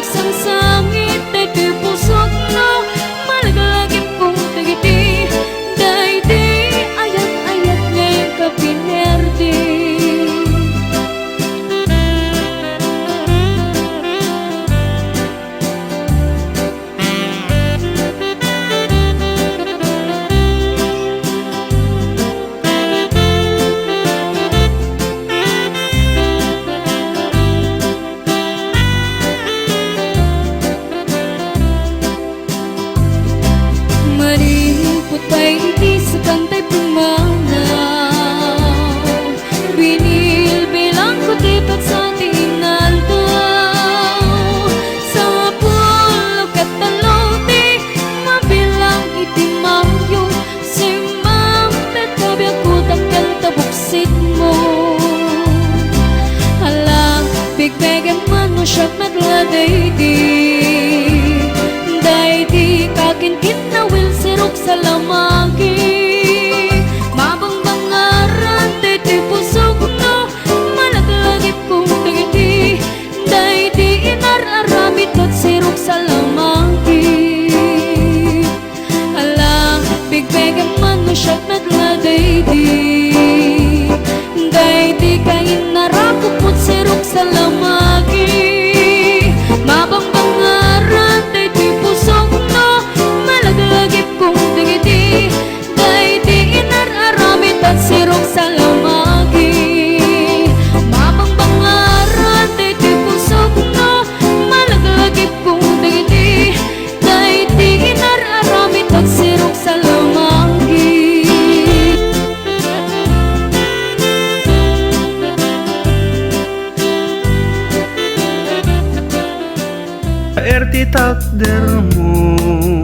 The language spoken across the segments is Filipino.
Malawak sang sangit day ti pusok no, malagalagip kong tagiti, day di ayat-ayat ngay kapinerdi. Mariputay di sa kantay pumanaw, binilbilang ko tipat sa tinaldaw. Sa pulog at talote, mabilang itimayo, simang tatabi ako takal tabuksit mo. Halang bigbegan man mo siya magladay di, day di kakinkin na wil sirok sa lamagi. Mabangbangaran day di pusok no, malaglagip kong tagiti, day di inararamit at sirok sa lamagi. Alang bigbegan man mo siya nagladay di, day di kain narakop mo't sirok sa lamagi. Mabangbangaran day di pusok no, malaglagip kong tagiti, day di inararamit at sirok sa lamagi. Mabangbangaran day di pusok no, malaglagip kong tagiti, day di inararamit at sirok sa lamagi. Erti takder mo,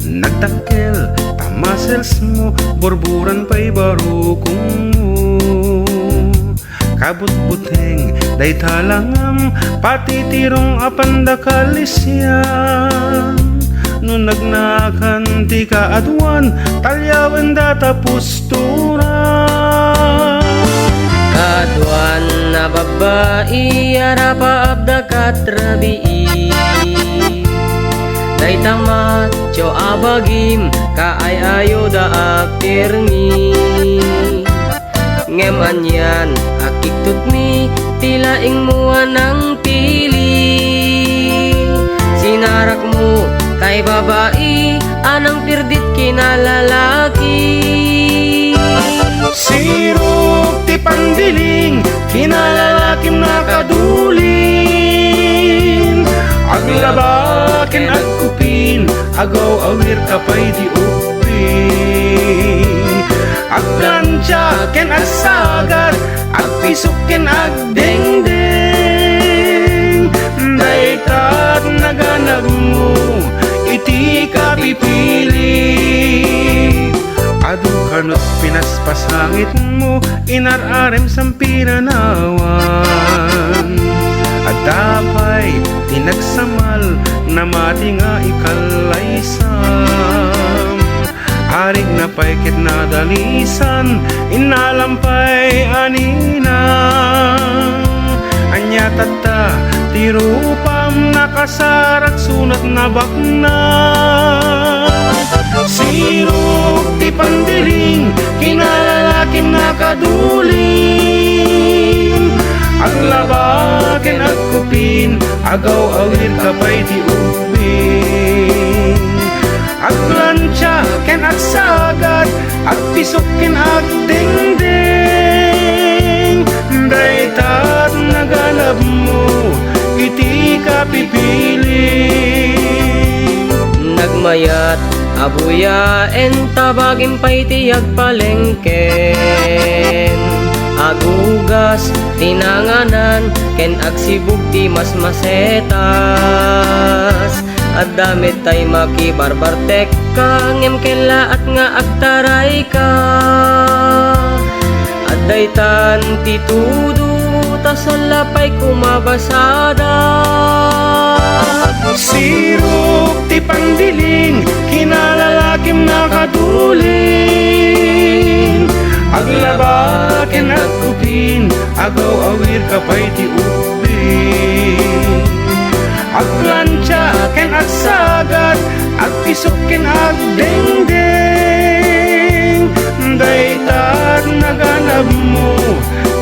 nagtakkel tamasels mo, borburan pa'y barukong mo. Kabut-buteng day talangam, pati tirong apanda kalisyan. Nung nagnakan ti kaadwan, talyawan data pusturan. Kaduan na babae, arapa abda katrabii, day tamat cho abagim, kaay ayo da apirmi. Ngem anyan akiktut mi, tilaing mua ng pili. Sinarak mo kay babae, anang pirdit kinalalaki. Sirok ti pandiling, kinalalakim nakadulin. Aglabakin agkupin, agaw awir kapay di upin. Aglansya ken agsagat, agpisukin agdengdeng. Daykat naganag mo, iti kapipili. Adu kanot pinaspasangit mo, inararem sampiranawan. At dapay tinagsamal, na mati nga ikalaysam. Arig na pa'y kitnadalisan, inalampay anina. Anya tata, tirupam nakasarak sunat na bakna. Sirok ti pandiling, kinalalakim nakadulin. Aglabakin agkupin, agaw awir kapay di ubin. Aglansya ken agsagat, agpisukin agdengdeng. Daytat naganap mo, iti kapipili. Nagmayat abuyaen, tabagin pa'y tiyag palengken. Agugas tinanganan, ken agsibug ti mas masetas. At damit tay makibarbartek ka, ngem kela at nga agtaray ka. At daytan ti tudo, tasalapay kumabasada. Sirok ti pandiling, kinalalakim nakadulin. Aglabakin agkupin, agaw awir kapay ti ubin. isukin agdeng-deng. Daytat naganap mo,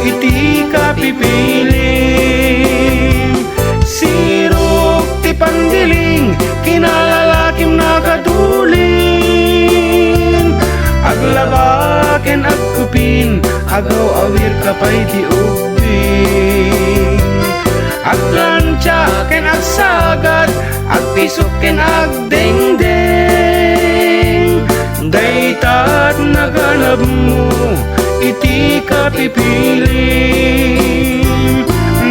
iti ka pipilim. Sirok ti pandiling, kinalalakim nakadulin. Aglabaken agkupin, agaw awir kapay di ubing. Aglansya ken agsagad, agpisok ken agdeng-deng. Daytat naganap mo, iti ka pipilim.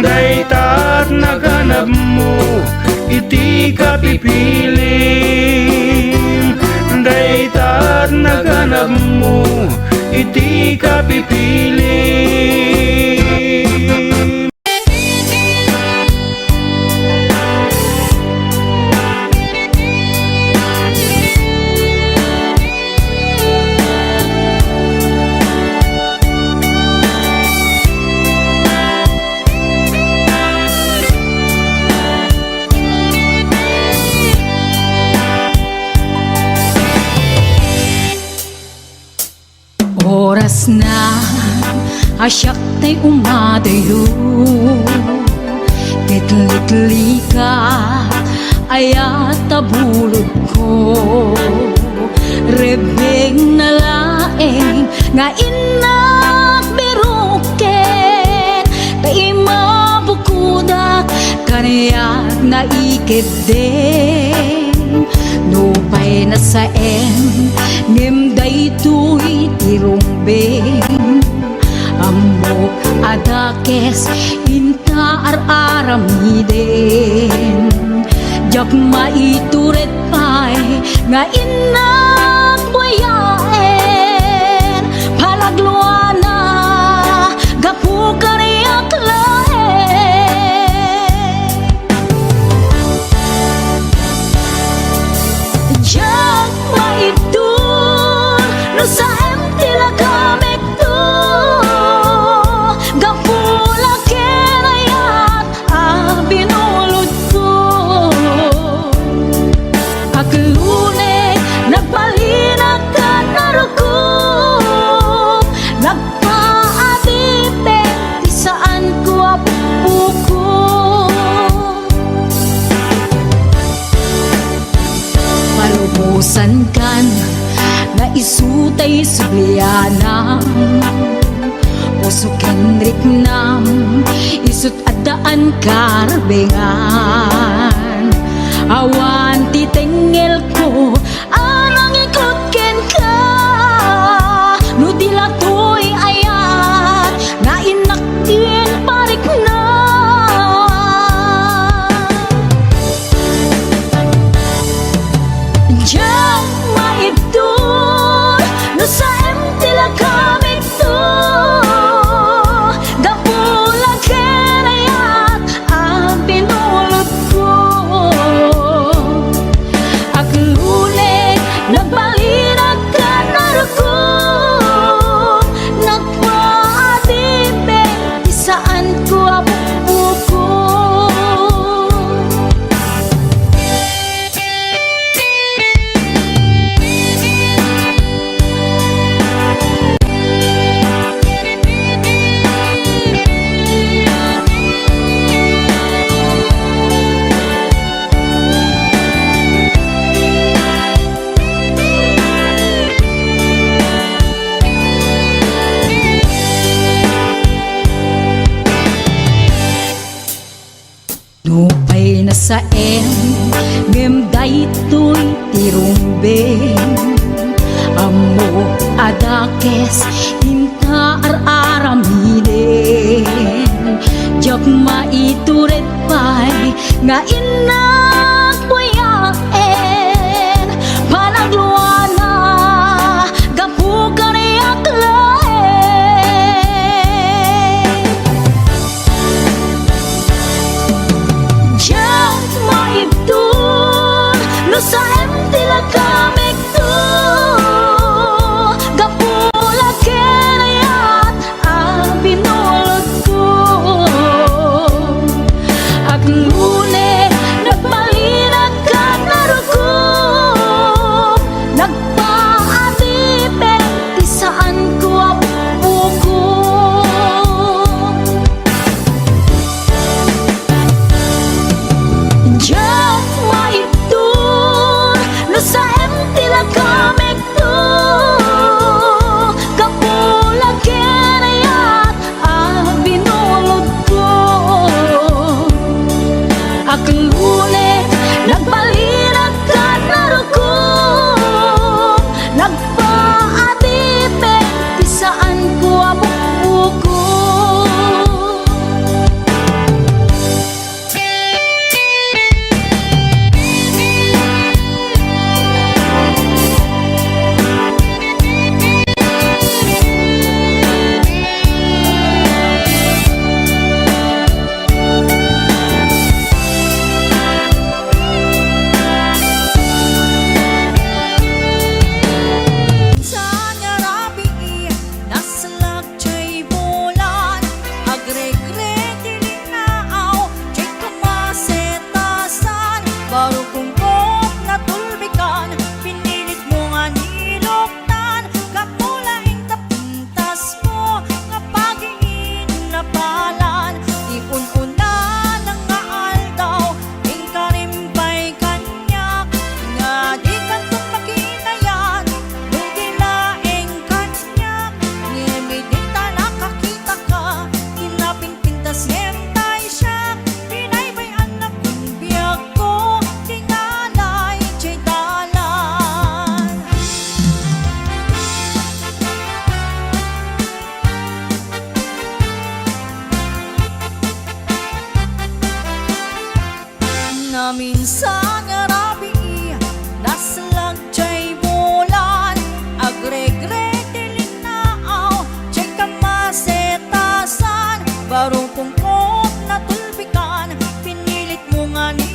Daytat naganap mo, iti ka pipilim. Daytat naganap mo, iti ka pipilim. Oras na asyak tay umadayo, litli ka ayat tabulod ko. Rebeng na laeng nga inak biruken, tay mabukudak kaniyak na ikideng. Nupay na saen ngem daytoy tirumbeng. Amok adakes inta aramiden. Jak maituret pay nga inak buyaen. Palagluana gapu kariyak laen. Jak maitur no sa empty la kamek to. Gapula kenayat binulod ko. Aglune nagpalinag ka narukup. Nagpaadipe di saan ko apuko. Palubusan kan na isutay sublianam. Puso kenrik nam isut adaan karbengan. Awan titengel ko anang ikot ken ka. No dilatoy ayat nga inaktin parik na. Jak maitur no sa empty la kamik to. Gapula kenayat binulod ko. Aglune nagbalinag ka narukup. Nagpaadipe di saan ko apuko. Nupay na saen ngem daytoy tirumbeng. Amo adakes inta aramiden. Jak maituret pay nga inak buyaen. Panagluana gapu kaniyak laen. Jak maitur no sa empty la kamik to. Gapula kenayat binulod ko. Aglune nagpalinag akelune nagbalirag ka narukom nagpaadipe bisaan ko abukbuko. Minsan nga rabi naslag jay bulan agregre tilinaaw jay kamasetasan barong kungkop na tulbikan pinilit mo nga ni